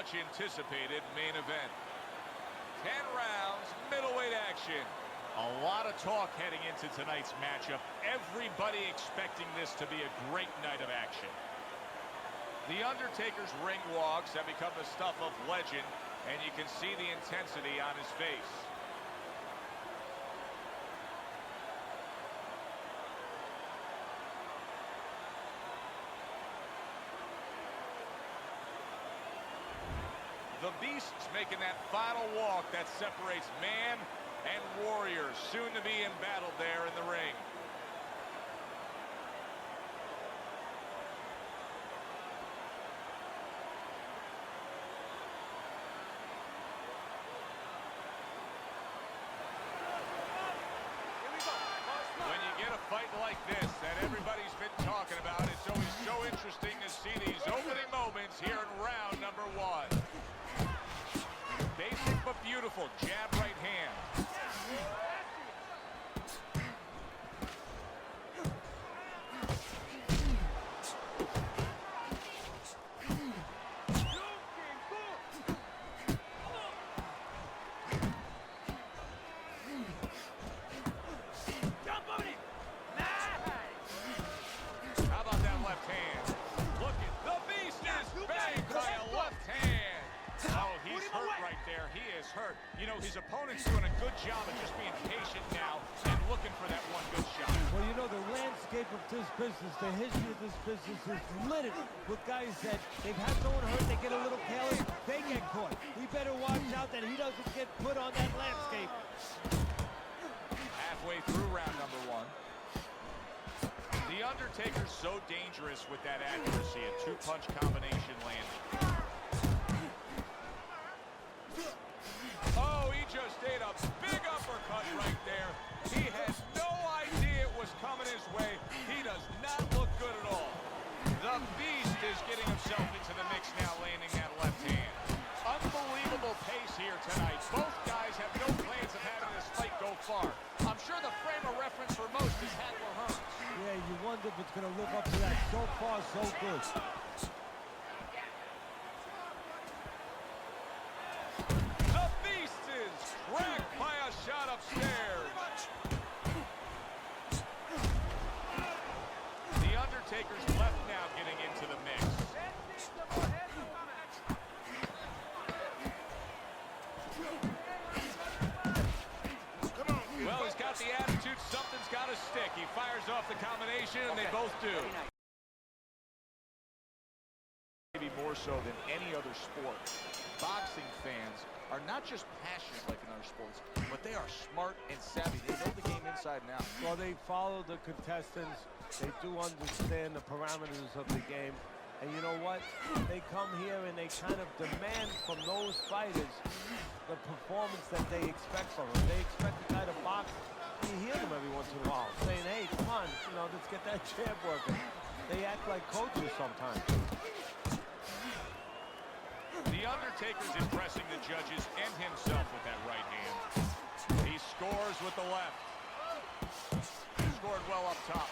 much anticipated main event. 10 rounds, middleweight action. A lot of talk heading into tonight's matchup. Everybody expecting this to be a great night of action. The Undertaker's ring walks have become the stuff of legend, and you can see the intensity on his face. The Beast's making that final walk that separates man and warrior, soon to be embattled there in the ring. When you get a fight like this that everybody's been talking about, it's always so interesting to see these opening moments here in round number 1. Basic but beautiful jab right hand. How about that left hand? Look at the Beast is banged by a left hand. Oh, he's hurt right there. He is hurt. You know, his opponent's doing a good job of just being patient now and looking for that one good shot. Well, you know, the landscape of this business, the history of this business is littered with guys that they've had someone hurt, they get a little careless, they get caught. He better watch out that he doesn't get put on that landscape. Halfway through round number 1. The Undertaker's so dangerous with that accuracy, a 2-punch combination landing. Oh, he just ate a big uppercut right there. He had no idea it was coming his way. He does not look good at all. The Beast is getting himself into the mix now, landing that left hand. Unbelievable pace here tonight. Both guys have no plans of having this fight go far. I'm sure the frame of reference for most is Hagler Hearns. Yeah, you wonder if it's going to live up to that. So far, so good. The Beast is cracked by a shot upstairs. The Undertaker's left now getting into the mix. Well, he's got the attitude. Something's got to stick. He fires off the combination, and they both do. Maybe more so than any other sport. Boxing fans are not just passionate like in other sports, but they are smart and savvy. They know the game inside and out. Well, they follow the contestants. They do understand the parameters of the game. And you know what? They come here and they kind of demand from those fighters the performance that they expect from them. They expect the guy to box. You hear them every once in a while saying, hey, come on, you know, let's get that jab working. They act like coaches sometimes. The Undertaker's impressing the judges and himself with that right hand. He scores with the left. Scored well up top.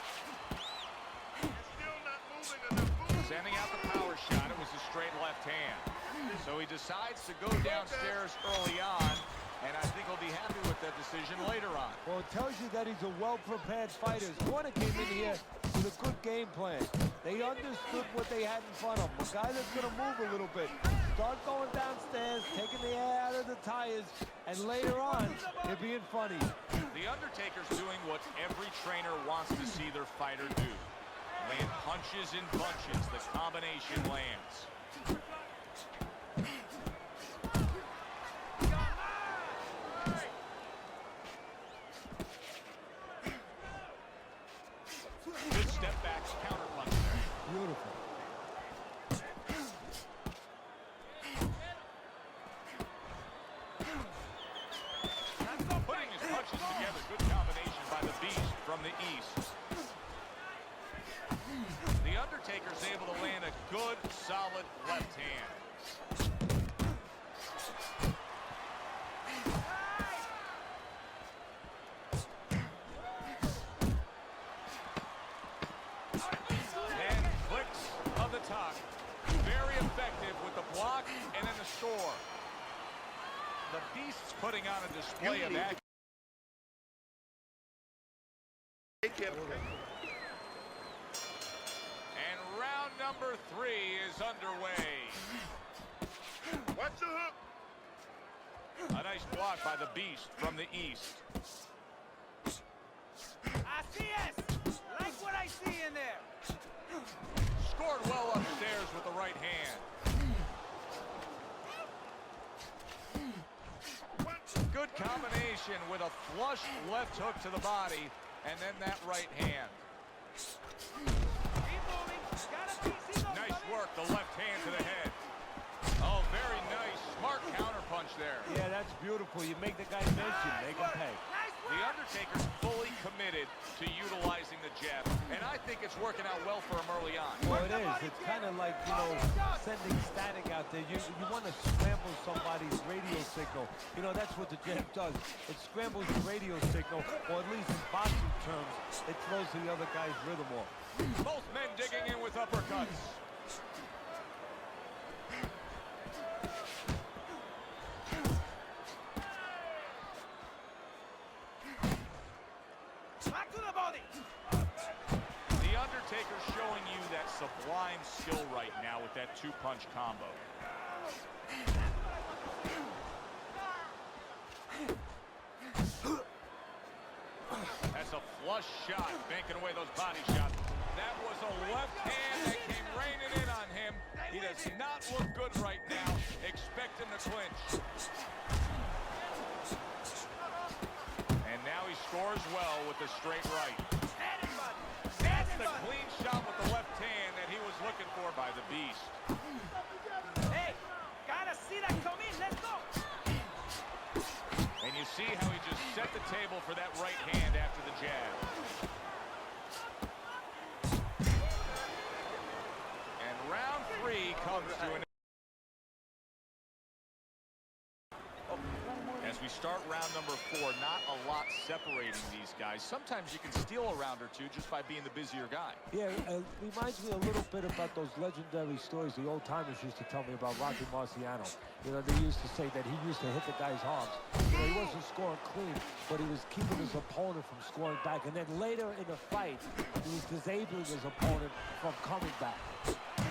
Sending out the power shot. It was a straight left hand. So he decides to go downstairs early on, and I think he'll be happy with that decision later on. Well, it tells you that he's a well-prepared fighter. His corner came in here with a good game plan. They understood what they had in front of them. A guy that's going to move a little bit. Start going downstairs, taking the air out of the tires, and later on, they're being funny. The Undertaker's doing what every trainer wants to see their fighter do. Land punches in bunches. The combination lands. Good step back, counter punch there. Beautiful. Putting his punches together. Good combination by the Beast from the east. The Undertaker's able to land a good, solid left hand. And clicks of the top. Very effective with the block, and then the score. The Beast's putting on a display of action. And round number 3 is underway. Watch the hook. A nice block by the Beast from the east. Así es. Like what I see in there. Scored well upstairs with the right hand. Good combination with a flush left hook to the body, and then that right hand. Keep moving. Got a piece. Nice work, the left hand to the head. Oh, very nice. Smart counterpunch there. Yeah, that's beautiful. You make the guy miss, you make him pay. Nice The work. Undertaker's fully committed to utilizing the jab, and I think it's working out well for him early on. Well, it is. It's kind of like, you know, sending static out there. You want to scramble somebody's radio signal. You know, that's what the jab does. It scrambles the radio signal, or at least in boxing terms, it throws the other guy's rhythm off. Both men digging in with uppercuts. Back to the body. The Undertaker's showing you that sublime skill right now with that two-punch combo. That's a flush shot, banking away those body shots. That was a left hand that came raining in on him. He does not look good right now. Expect him to clinch. And now he scores well with the straight right. That's the clean shot with the left hand that he was looking for by the Beast. Hey, gotta see that come in. Let's go. And you see how he just set the table for that right hand after the jab. And round 3 comes to an end. As we start round number 4, not a lot separating these guys. Sometimes you can steal a round or two just by being the busier guy. Yeah, it reminds me a little bit about those legendary stories the old-timers used to tell me about Rocky Marciano. You know, they used to say that he used to hit the guy's arms. You know, he wasn't scoring clean, but he was keeping his opponent from scoring back. And then later in the fight, he was disabling his opponent from coming back.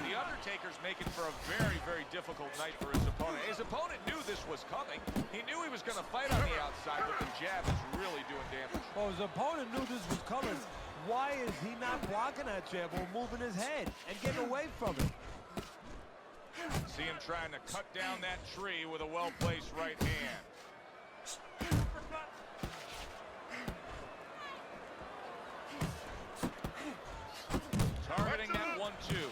The Undertaker's making for a very, very difficult night for his opponent. His opponent knew this was coming. He knew he was going to fight on the outside, but the jab is really doing damage. Well, his opponent knew this was coming. Why is he not blocking that jab or moving his head and getting away from it? See him trying to cut down that tree with a well-placed right hand. Targeting that 1-2.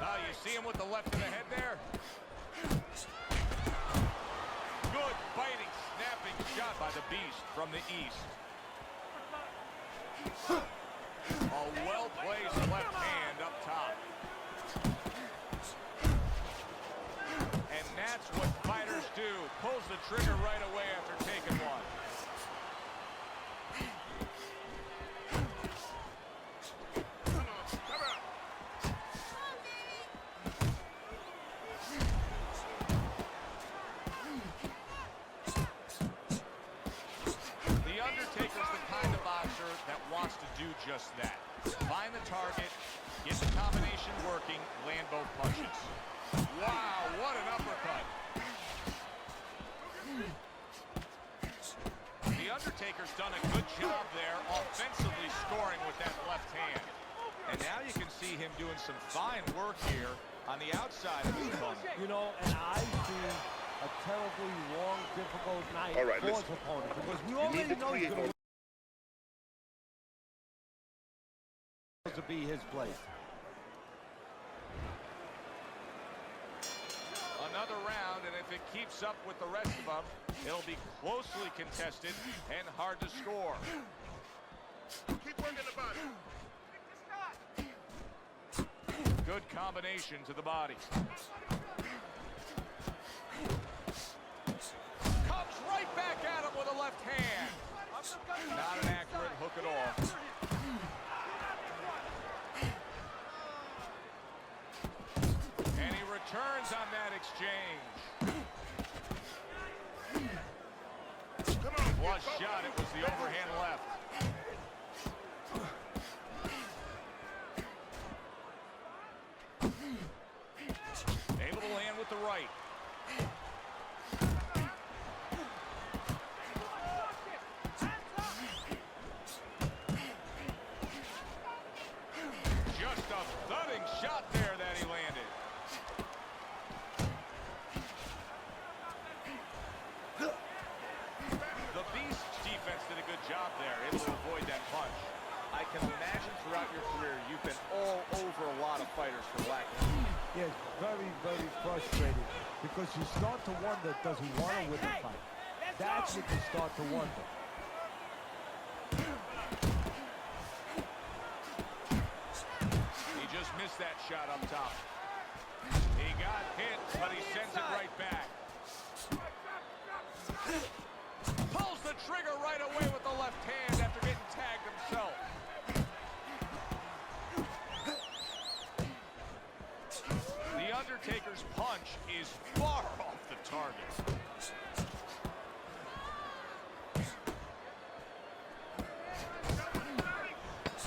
Oh, you see him with the left of the head there? Good biting, snapping shot by the Beast from the east. A well-placed left hand up top. And that's what fighters do. Pulls the trigger right away after taking one. The Undertaker's the kind of boxer that wants to do just that. Find the target, get the combination working, land both punches. Wow, what an uppercut. The Undertaker's done a good job there offensively scoring with that left hand. And now you can see him doing some fine work here on the outside of his opponent. You know, and I see a terribly long, difficult night All right, for his listen. opponent because we You need already to know he's create going to be his place. Another round, and if it keeps up with the rest of them, it'll be closely contested and hard to score. Keep working the body. Good combination to the body. Comes right back at him with a left hand. Not an accurate hook at all. hands on that exchange. Come on, Flush kid. shot. It was the overhand left. Able to land with the right. Just a thudding shot there that he landed. The Beast's defense did a good job there, able to avoid that punch. I can imagine throughout your career you've been all over a lot of fighters for lack of. Yeah, it's very, very frustrating because you start to wonder, does he want to win the fight? That's what you start to wonder. He just missed that shot up top. He got hit, but he sends it right back. Pulls the trigger right away with the left hand after getting tagged himself. The Undertaker's punch is far off the target.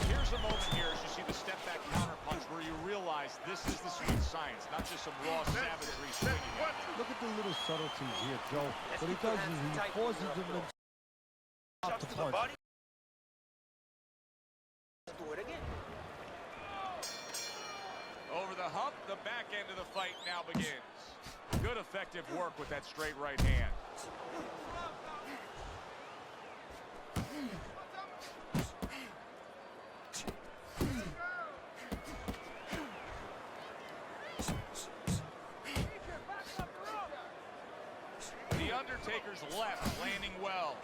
Here's a moment here as you see the step back counter punch where you realize this is the sweet science, not just some raw savagery swinging. Look at the little subtleties here, Joe. What he does is he forces him to stop the punch. Do it again. Over the hump, the back end of the fight now begins. Good effective work with that straight right hand. The Undertaker's left landing well.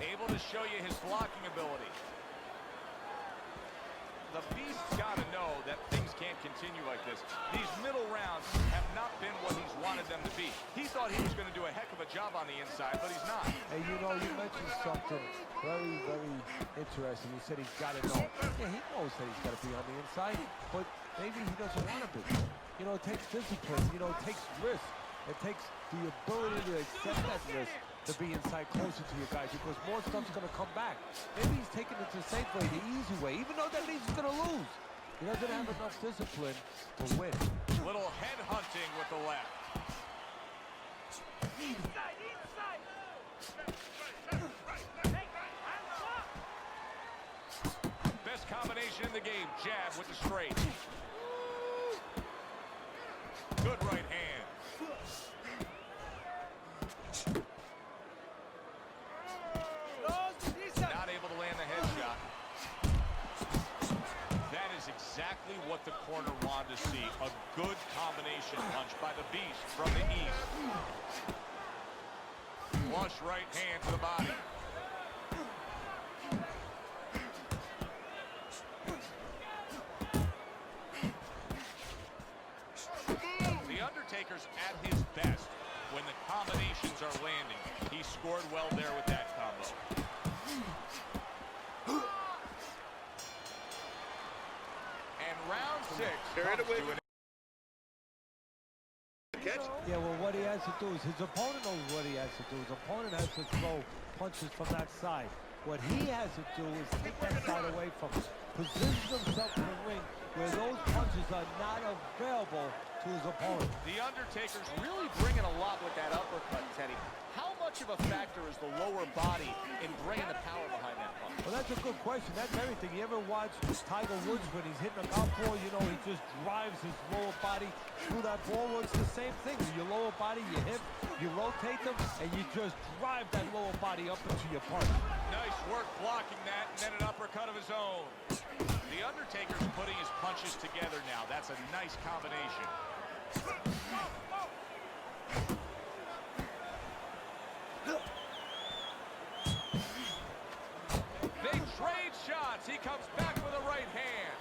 Able to show you his blocking ability. The Beast's got to know that things can't continue like this. These middle rounds have not been what he's wanted them to be. He thought he was going to do a heck of a job on the inside, but he's not. Hey, you know, you mentioned something very, very interesting. You said he's got to know. Yeah, he knows that he's got to be on the inside, but maybe he doesn't want to be. You know, it takes discipline. You know, it takes risk. It takes the ability to accept that risk to be inside closer to your guys because more stuff's going to come back. Maybe he's taking it the safe way, the easy way, even though that means he's going to lose. He doesn't have enough discipline to win. Little head hunting with the left. Inside, inside. Hey, hands up. Best combination in the game, jab with the straight. Good right hand. Not able to land the headshot. That is exactly what the corner wanted to see. A good combination punch by the Beast from the east. Flush right hand to the body. The Undertaker's at his best when the combinations are landing. He scored well there with that combo. And round 6 Carry it comes away. to an Catch. Yeah, well, what he has to do is his opponent knows what he has to do. His opponent has to throw punches from that side. What he has to do is take that side away from him. Position himself in the ring where those punches are not available to his opponent. The Undertaker's really bringing a lot with that uppercut, Teddy. How much of a factor is the lower body in bringing the power behind that punch? Well, that's a good question. That's everything. You ever watch Tiger Woods when he's hitting a golf ball? You know, he just drives his lower body through that ball. Well, it's the same thing. With your lower body, your hip, you rotate them, and you just drive that lower body up into your punch. nice work blocking that, and then an uppercut of his own. The Undertaker's putting his punches together now. That's a nice combination. They trade shots. He comes back with a right hand.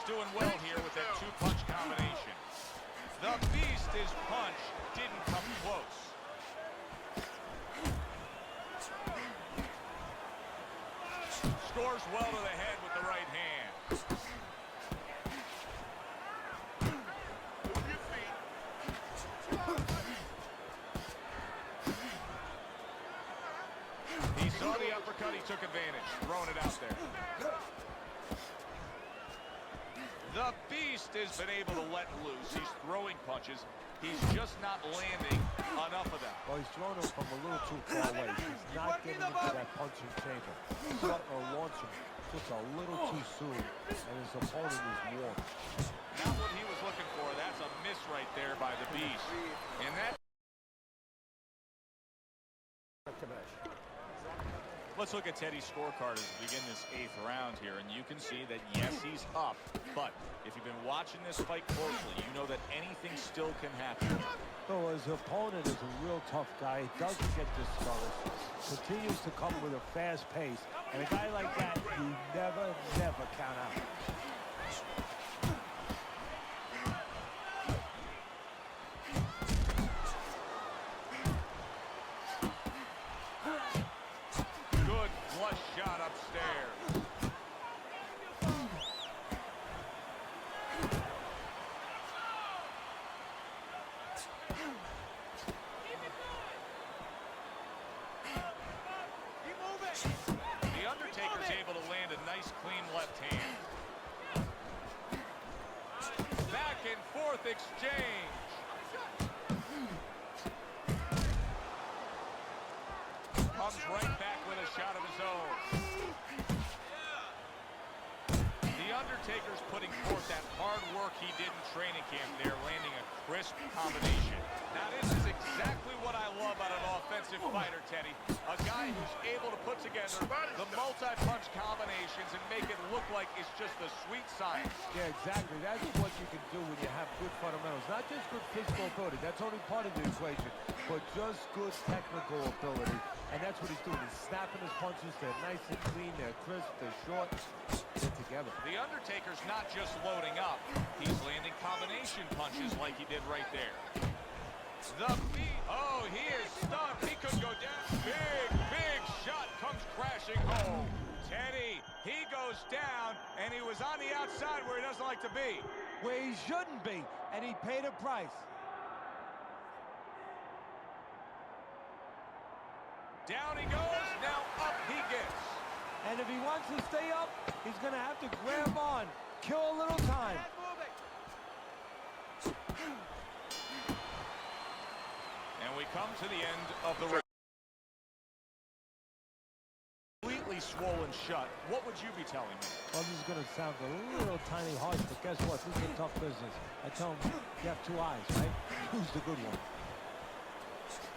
doing well here with that two-punch combination. The Beast, his punch didn't come close. Scores well to the head with the right hand. Move your feet. He saw the uppercut, he took advantage, throwing it out there. The Beast has been able to let loose. He's throwing punches. He's just not landing enough of them. Well, he's throwing them from a little too far away. He's not getting into that punching chamber. He's starting to launch him just a little too soon, and his opponent is warm. Not what he was looking for. That's a miss right there by the Beast. And that... Let's look at Teddy's scorecard as we begin this 8th round here, and you can see that, yes, he's up, but if you've been watching this fight closely, you know that anything still can happen. So his opponent is a real tough guy. He doesn't get discouraged, continues to come with a fast pace, and a guy like that, you never count out. Shot upstairs. The Undertaker's able to land a nice clean left hand. Back and forth exchange. Comes right back with a shot of his own. The Undertaker's putting forth that hard work he did in training camp there, landing a crisp combination. Now this is exactly what I love out of an offensive fighter, Teddy. A guy who's able to put together the multi-punch combinations and make it look like it's just the sweet science. Yeah, exactly. That's what you can do when you have good fundamentals. Not just good physical ability. That's only part of the equation. But just good technical ability. And that's what he's doing. He's snapping his punches. They're nice and clean. They're crisp. They're short. They're together. The Undertaker's not just loading up. He's landing combination punches like he did right there. The Beast. Oh, he is stunned. He could go down. Big shot comes crashing home. Teddy, he goes down, and he was on the outside where he doesn't like to be. Where he shouldn't be. And he paid a price. Down he goes. Now up he gets. And if he wants to stay up, he's going to have to grab on. Kill a little time. And we come to the end of the round. Completely swollen shut. What would you be telling me? Well, this is going to sound a little tiny harsh, but guess what? This is a tough business. I tell him, you have two eyes, right? Who's the good one?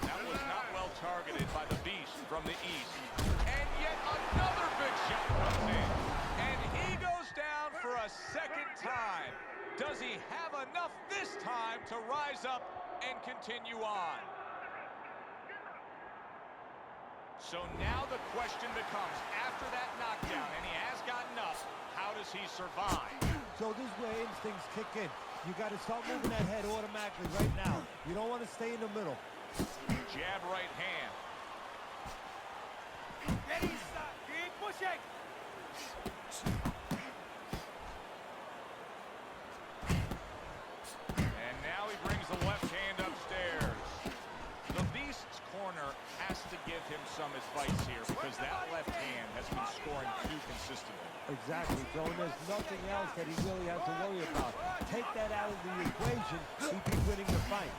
That was not well targeted by the Beast from the east. And yet another big shot comes in. And he goes down for a second time. Does he have enough this time to rise up and continue on? So now the question becomes, after that knockdown, and he has gotten up, how does he survive? So this is where instincts kick in. You got to start moving that head automatically right now. You don't want to stay in the middle. Jab right hand. Keep pushing. And now he brings the left hand upstairs. The Beast's corner has to give him some advice here because that left hand has been scoring too consistently. Exactly, Joe. And there's nothing else that he really has to worry about. Take that out of the equation, he'd be winning the fight.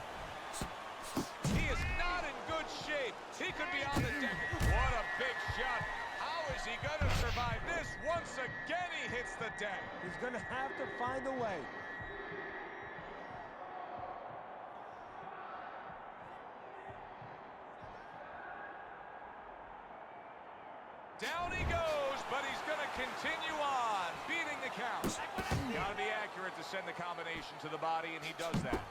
He is not in good shape. He could be on the deck. What a big shot. How is he going to survive this? Once again, he hits the deck. He's going to have to find a way. Down he goes, but he's going to continue on, beating the count. Got to be accurate to send the combination to the body, and he does that.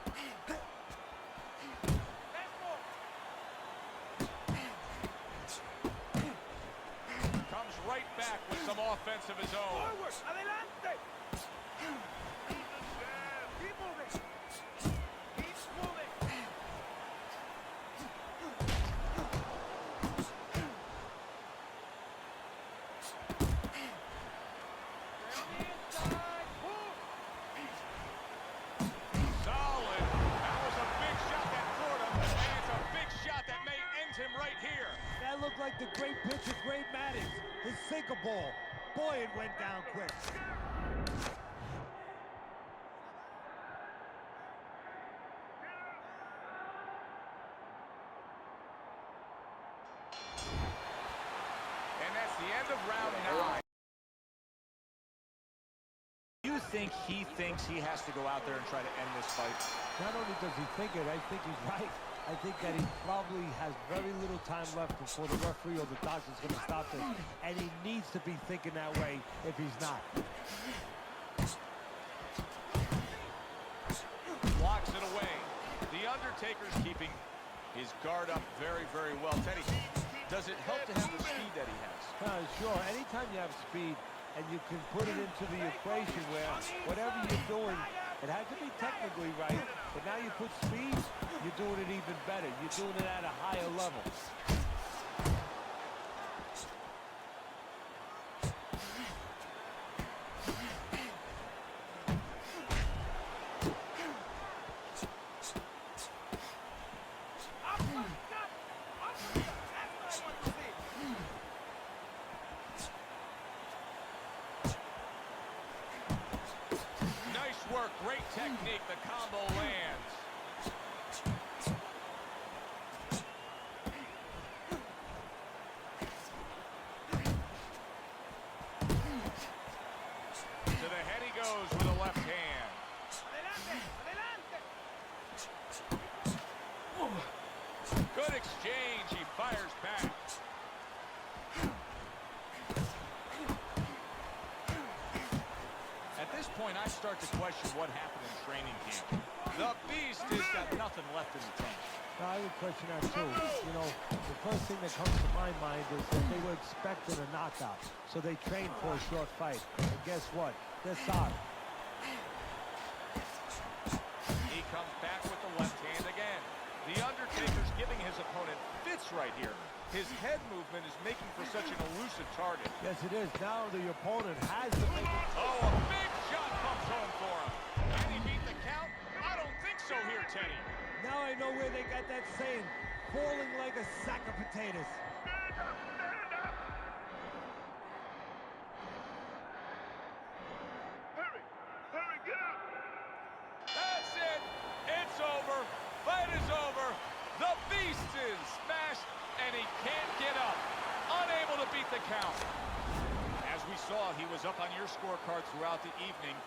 Comes right back with some offense of his own. Forward. Adelante. Keep moving. Keep moving. Solid. That was a big shot that caught him, and it's a big shot that may end him right here. That looked like the great pitcher, Great Maddox, his sinker ball. Boy, it went down quick. And that's the end of round 9. You think he thinks he has to go out there and try to end this fight? Not only does he think it, I think he's right. I think that he probably has very little time left before the referee or the doctor's going to stop this. And he needs to be thinking that way if he's not. Blocks it away. The Undertaker's keeping his guard up very, very well. Teddy, does it help to have the speed that he has? Sure, anytime you have speed and you can put it into the equation where whatever you're doing, it has to be technically right, but now you put speed, you're doing it even better. You're doing it at a higher level. Work, great technique, the combo lands. To the head he goes with a left hand. Good exchange, he fires back. At this point, I start to question what happened in training camp. The Beast has got nothing left in the tank. I would question that too. You know, the first thing that comes to my mind is that they were expecting a knockout, so they trained for a short fight. And guess what? They're sorry. He comes back with the left hand again. The Undertaker's giving his opponent fits right here. His head movement is making for such an elusive target. Yes, it is. Now the opponent has to make it. Oh, a big shot comes home for him. Can he beat the count? I don't think so here, Teddy. Now I know where they got that saying, falling like a sack of potatoes. Hurry, get up! That's it. It's over. Fight is over. The Beast is smashed, and he can't get up. Unable to beat the count. As we saw, he was up on your scorecard throughout the evening.